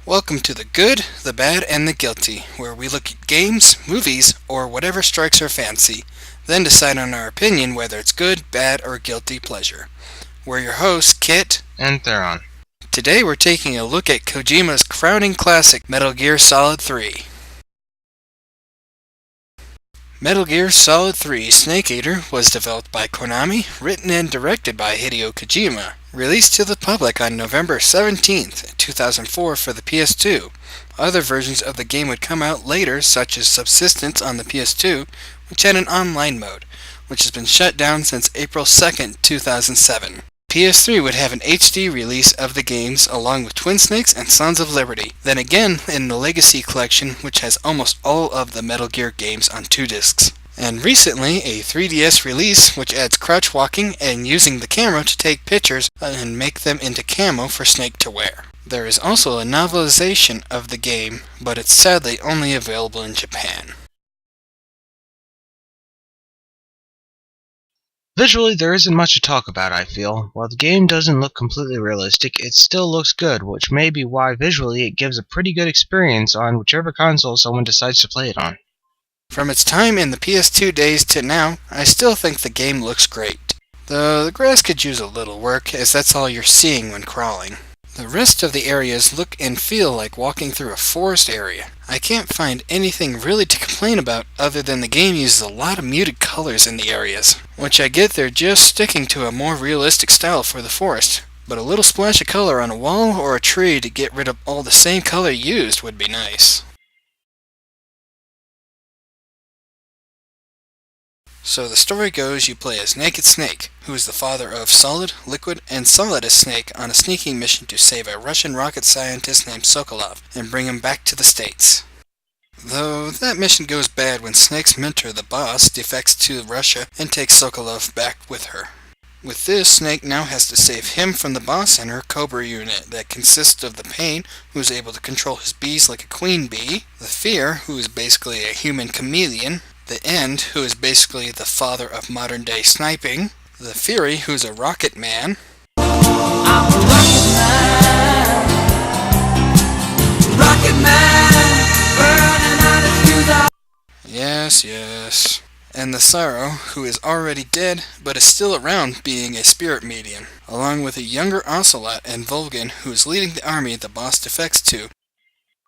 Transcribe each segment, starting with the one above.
Welcome to the good, the bad, and the guilty, where we look at games, movies, or whatever strikes our fancy, then decide on our opinion whether it's good, bad, or guilty pleasure. We're your hosts, Kit. And Theron. Today we're taking a look at Kojima's crowning classic, Metal Gear Solid 3. Metal Gear Solid 3 Snake Eater was developed by Konami, written and directed by Hideo Kojima, released to the public on November 17th, 2004 for the PS2. Other versions of the game would come out later, such as Subsistence on the PS2, which had an online mode, which has been shut down since April 2nd, 2007. PS3 would have an HD release of the games along with Twin Snakes and Sons of Liberty, then again in the Legacy Collection, which has almost all of the Metal Gear games on 2 discs. And recently, a 3DS release which adds crouch walking and using the camera to take pictures and make them into camo for Snake to wear. There is also a novelization of the game, but it's sadly only available in Japan. Visually, there isn't much to talk about, I feel. While the game doesn't look completely realistic, it still looks good, which may be why visually it gives a pretty good experience on whichever console someone decides to play it on. From its time in the PS2 days to now, I still think the game looks great. Though the grass could use a little work, as that's all you're seeing when crawling. The rest of the areas look and feel like walking through a forest area. I can't find anything really to complain about other than the game uses a lot of muted colors in the areas, which I get they're just sticking to a more realistic style for the forest, but a little splash of color on a wall or a tree to get rid of all the same color used would be nice. So the story goes you play as Naked Snake, who is the father of Solid, Liquid, and Solidus Snake on a sneaking mission to save a Russian rocket scientist named Sokolov and bring him back to the States. Though that mission goes bad when Snake's mentor, the boss, defects to Russia and takes Sokolov back with her. With this, Snake now has to save him from the boss and her Cobra unit that consists of the Pain, who is able to control his bees like a queen bee, the Fear, who is basically a human chameleon, the End, who is basically the father of modern-day sniping, the Fury, who's a rocket man, I'm a rocket man, burning out his fuse out. yes, and the Sorrow, who is already dead but is still around being a spirit medium, along with a younger Ocelot and Volgin, who is leading the army the boss defects to.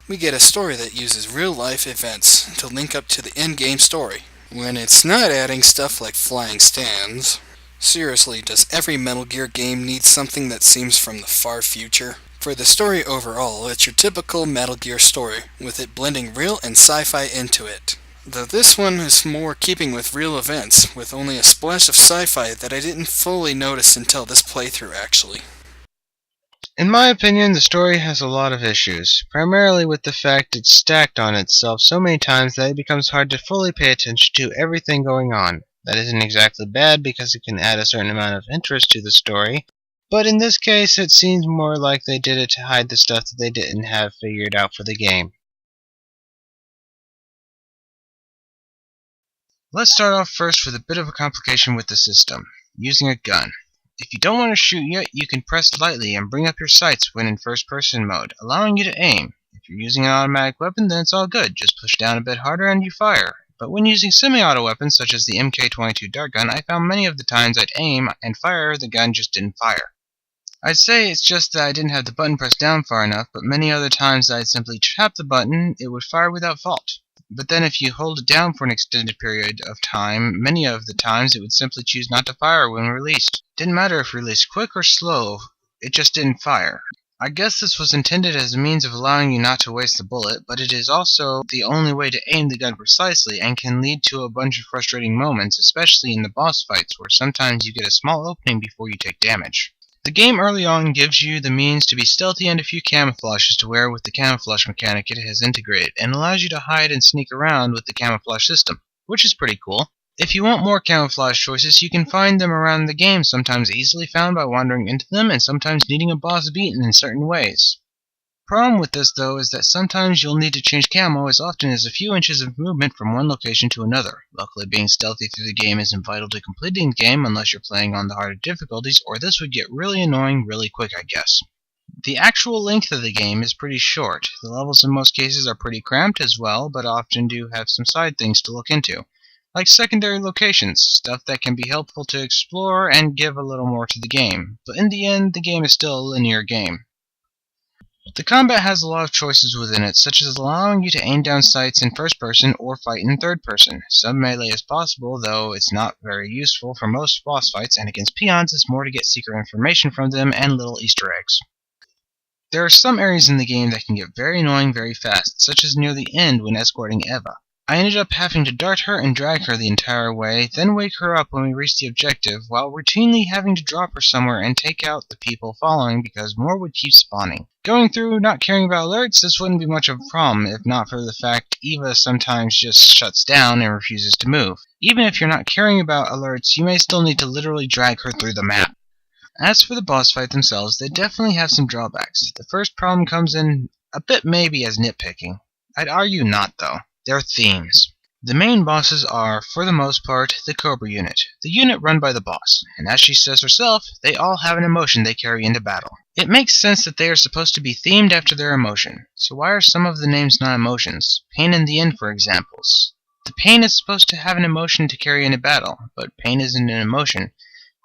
We get a story that uses real-life events to link up to the endgame story, when it's not adding stuff like flying stands. Seriously, does every Metal Gear game need something that seems from the far future? For the story overall, it's your typical Metal Gear story, with it blending real and sci-fi into it. Though this one is more keeping with real events, with only a splash of sci-fi that I didn't fully notice until this playthrough actually. In my opinion, the story has a lot of issues, primarily with the fact it's stacked on itself so many times that it becomes hard to fully pay attention to everything going on. That isn't exactly bad because it can add a certain amount of interest to the story, but in this case it seems more like they did it to hide the stuff that they didn't have figured out for the game. Let's start off first with a bit of a complication with the system, using a gun. If you don't want to shoot yet, you can press lightly and bring up your sights when in first-person mode, allowing you to aim. If you're using an automatic weapon, then it's all good. Just push down a bit harder and you fire. But when using semi-auto weapons such as the MK22 dart gun, I found many of the times I'd aim and fire, the gun just didn't fire. I'd say it's just that I didn't have the button pressed down far enough, but many other times I'd simply tap the button, it would fire without fault. But then if you hold it down for an extended period of time, many of the times it would simply choose not to fire when released. Didn't matter if released quick or slow, it just didn't fire. I guess this was intended as a means of allowing you not to waste the bullet, but it is also the only way to aim the gun precisely and can lead to a bunch of frustrating moments, especially in the boss fights where sometimes you get a small opening before you take damage. The game early on gives you the means to be stealthy and a few camouflages to wear with the camouflage mechanic it has integrated, and allows you to hide and sneak around with the camouflage system, which is pretty cool. If you want more camouflage choices, you can find them around the game, sometimes easily found by wandering into them, and sometimes needing a boss beaten in certain ways. Problem with this though is that sometimes you'll need to change camo as often as a few inches of movement from one location to another. Luckily, being stealthy through the game isn't vital to completing the game unless you're playing on the harder difficulties, or this would get really annoying really quick, I guess. The actual length of the game is pretty short. The levels in most cases are pretty cramped as well, but often do have some side things to look into, like secondary locations, stuff that can be helpful to explore and give a little more to the game. But in the end, the game is still a linear game. The combat has a lot of choices within it, such as allowing you to aim down sights in first person or fight in third person. Some melee is possible, though it's not very useful for most boss fights, and against peons it's more to get secret information from them and little Easter eggs. There are some areas in the game that can get very annoying very fast, such as near the end when escorting Eva. I ended up having to dart her and drag her the entire way, then wake her up when we reached the objective, while routinely having to drop her somewhere and take out the people following because more would keep spawning. Going through not caring about alerts, this wouldn't be much of a problem if not for the fact Eva sometimes just shuts down and refuses to move. Even if you're not caring about alerts, you may still need to literally drag her through the map. As for the boss fight themselves, they definitely have some drawbacks. The first problem comes in a bit maybe as nitpicking. I'd argue not though. Their themes. The main bosses are, for the most part, the Cobra unit, the unit run by the boss, and as she says herself, they all have an emotion they carry into battle. It makes sense that they are supposed to be themed after their emotion, so why are some of the names not emotions? Pain in the End, for examples. The pain is supposed to have an emotion to carry into battle, but pain isn't an emotion.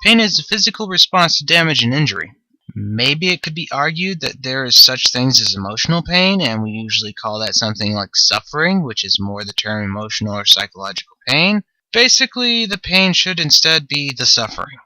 Pain is a physical response to damage and injury. Maybe it could be argued that there is such things as emotional pain, and we usually call that something like suffering, which is more the term emotional or psychological pain. Basically, the pain should instead be the suffering.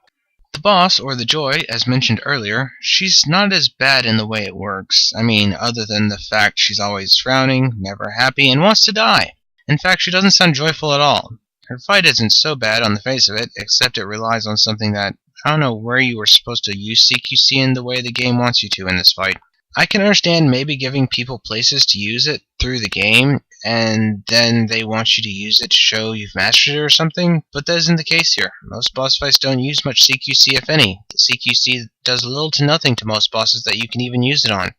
The boss, or the Joy, as mentioned earlier, she's not as bad in the way it works. I mean, other than the fact she's always frowning, never happy, and wants to die. In fact, she doesn't sound joyful at all. Her fight isn't so bad on the face of it, except it relies on something that I don't know where you were supposed to use CQC in the way the game wants you to in this fight. I can understand maybe giving people places to use it through the game, and then they want you to use it to show you've mastered it or something, but that isn't the case here. Most boss fights don't use much CQC, if any. The CQC does little to nothing to most bosses that you can even use it on.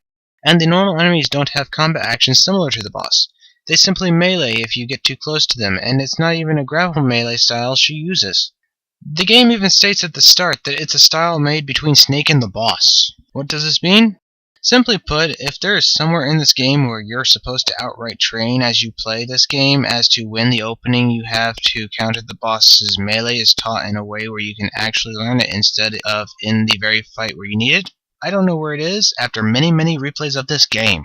And the normal enemies don't have combat actions similar to the boss. They simply melee if you get too close to them, and it's not even a grapple melee style she uses. The game even states at the start that it's a style made between Snake and the boss. What does this mean? Simply put, if there is somewhere in this game where you're supposed to outright train as you play this game as to when the opening you have to counter the boss's melee is taught in a way where you can actually learn it instead of in the very fight where you need it, I don't know where it is after many replays of this game.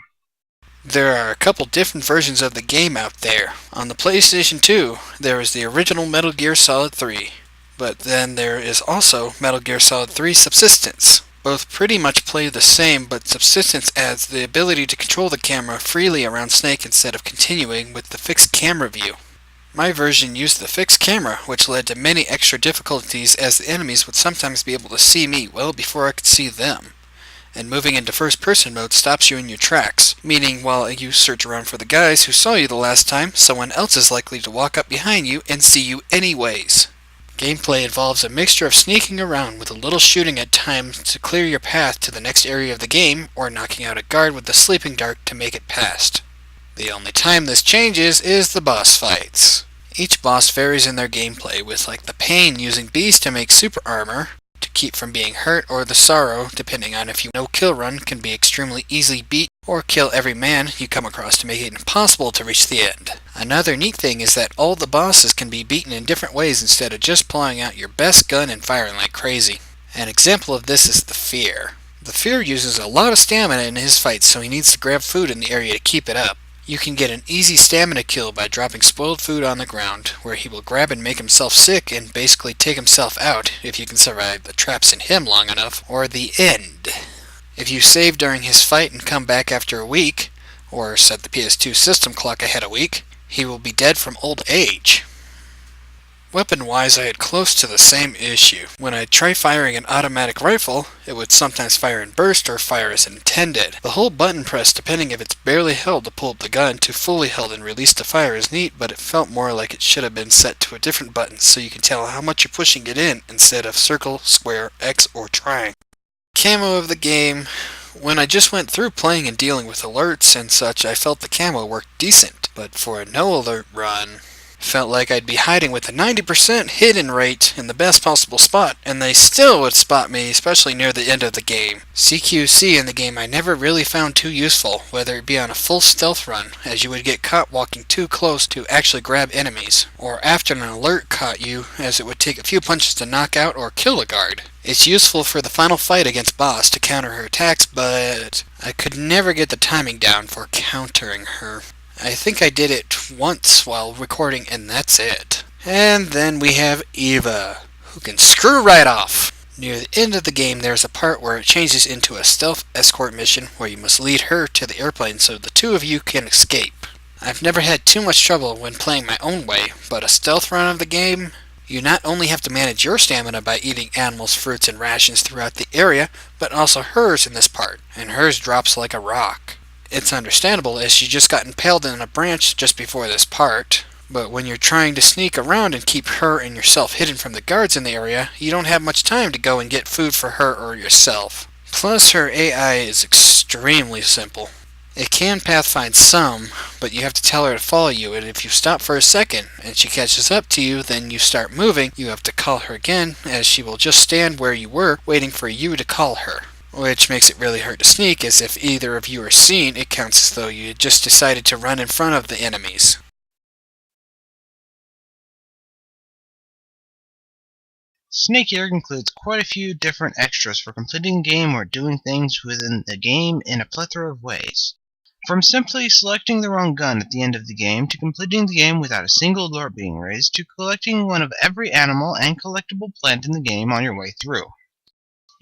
There are a couple different versions of the game out there. On the PlayStation 2, there is the original Metal Gear Solid 3. But then there is also Metal Gear Solid 3 Subsistence. Both pretty much play the same, but Subsistence adds the ability to control the camera freely around Snake instead of continuing with the fixed camera view. My version used the fixed camera, which led to many extra difficulties as the enemies would sometimes be able to see me well before I could see them. And moving into first-person mode stops you in your tracks, meaning while you search around for the guys who saw you the last time, someone else is likely to walk up behind you and see you anyways. Gameplay involves a mixture of sneaking around with a little shooting at times to clear your path to the next area of the game, or knocking out a guard with the sleeping dart to make it past. The only time this changes is the boss fights. Each boss varies in their gameplay, with like the Pain using bees to make super armor to keep from being hurt, or the Sorrow, depending on if you no kill run, can be extremely easily beat, or kill every man you come across to make it impossible to reach the end. Another neat thing is that all the bosses can be beaten in different ways instead of just pulling out your best gun and firing like crazy. An example of this is the Fear. The Fear uses a lot of stamina in his fights, so he needs to grab food in the area to keep it up. You can get an easy stamina kill by dropping spoiled food on the ground, where he will grab and make himself sick and basically take himself out if you can survive the traps in him long enough, or the end. If you save during his fight and come back after a week, or set the PS2 system clock ahead a week, he will be dead from old age. Weapon-wise, I had close to the same issue. When I'd try firing an automatic rifle, it would sometimes fire in burst or fire as intended. The whole button press, depending if it's barely held to pull up the gun to fully held and release the fire, is neat, but it felt more like it should have been set to a different button so you can tell how much you're pushing it in instead of circle, square, X, or triangle. Camo of the game. When I just went through playing and dealing with alerts and such, I felt the camo worked decent, but for a no alert run, Felt like I'd be hiding with a 90% hidden rate in the best possible spot, and they still would spot me, especially near the end of the game. CQC in the game I never really found too useful, whether it be on a full stealth run, as you would get caught walking too close to actually grab enemies, or after an alert caught you, as it would take a few punches to knock out or kill a guard. It's useful for the final fight against boss to counter her attacks, but I could never get the timing down for countering her. I think I did it once while recording, and that's it. And then we have Eva, who can screw right off. Near the end of the game, there's a part where it changes into a stealth escort mission where you must lead her to the airplane so the two of you can escape. I've never had too much trouble when playing my own way, but a stealth run of the game, you not only have to manage your stamina by eating animals, fruits, and rations throughout the area, but also hers in this part, and hers drops like a rock. It's understandable as she just got impaled in a branch just before this part, but when you're trying to sneak around and keep her and yourself hidden from the guards in the area, you don't have much time to go and get food for her or yourself. Plus her AI is extremely simple. It can pathfind some, but you have to tell her to follow you, and if you stop for a second and she catches up to you, then you start moving, you have to call her again, as she will just stand where you were, waiting for you to call her. Which makes it really hard to sneak, as if either of you are seen, it counts as though you just decided to run in front of the enemies. Snake Eater includes quite a few different extras for completing the game or doing things within the game in a plethora of ways. From simply selecting the wrong gun at the end of the game, to completing the game without a single alert being raised, to collecting one of every animal and collectible plant in the game on your way through.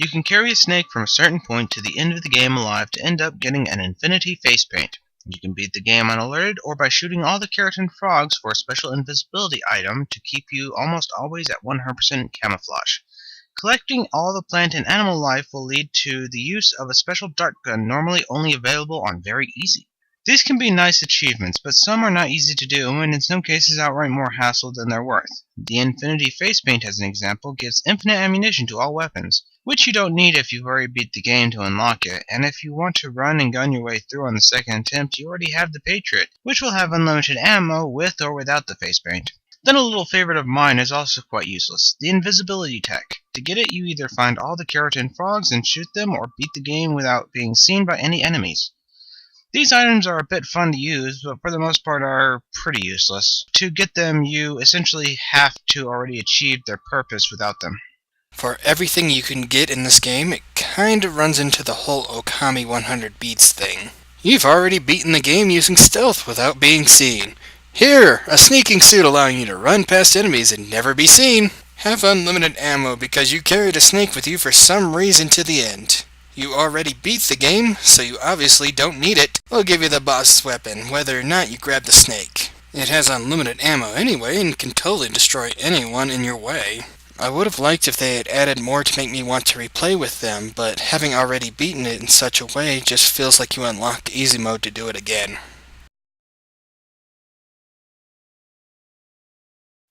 You can carry a snake from a certain point to the end of the game alive to end up getting an infinity face paint. You can beat the game unalerted or by shooting all the keratin frogs for a special invisibility item to keep you almost always at 100% camouflage. Collecting all the plant and animal life will lead to the use of a special dart gun normally only available on Very Easy. These can be nice achievements, but some are not easy to do, and in some cases outright more hassle than they're worth. The Infinity Face Paint, as an example, gives infinite ammunition to all weapons, which you don't need if you've already beat the game to unlock it, and if you want to run and gun your way through on the second attempt, you already have the Patriot, which will have unlimited ammo with or without the face paint. Then a little favorite of mine is also quite useless, the invisibility tech. To get it, you either find all the keratin frogs and shoot them, or beat the game without being seen by any enemies. These items are a bit fun to use, but for the most part are pretty useless. To get them, you essentially have to already achieve their purpose without them. For everything you can get in this game, it kinda runs into the whole Okami 100 beats thing. You've already beaten the game using stealth without being seen. Here, a sneaking suit allowing you to run past enemies and never be seen. Have unlimited ammo because you carried a snake with you for some reason to the end. You already beat the game, so you obviously don't need it. We'll give you the boss's weapon, whether or not you grab the snake. It has unlimited ammo anyway, and can totally destroy anyone in your way. I would have liked if they had added more to make me want to replay with them, but having already beaten it in such a way just feels like you unlocked easy mode to do it again.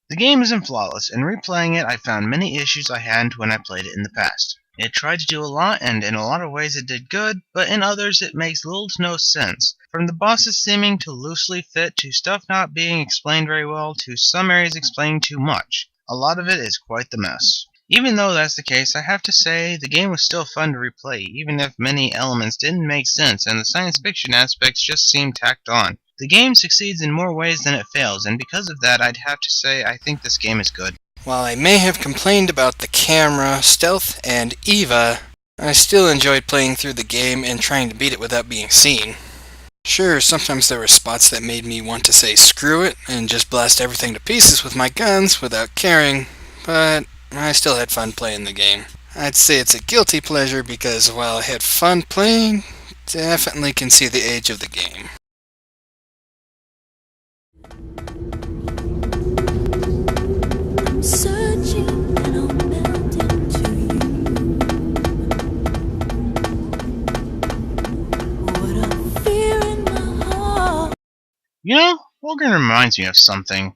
The game isn't flawless, and replaying it I found many issues I hadn't when I played it in the past. It tried to do a lot, and in a lot of ways it did good, but in others it makes little to no sense. From the bosses seeming to loosely fit, to stuff not being explained very well, to some areas explaining too much. A lot of it is quite the mess. Even though that's the case, I have to say the game was still fun to replay, even if many elements didn't make sense and the science fiction aspects just seemed tacked on. The game succeeds in more ways than it fails, and because of that I'd have to say I think this game is good. While I may have complained about the camera, stealth, and Eva, I still enjoyed playing through the game and trying to beat it without being seen. Sure, sometimes there were spots that made me want to say screw it and just blast everything to pieces with my guns without caring, but I still had fun playing the game. I'd say it's a guilty pleasure because while I had fun playing, definitely can see the age of the game. Searching and I'll melt into you. What I fear in my heart. You know, Logan reminds me of something.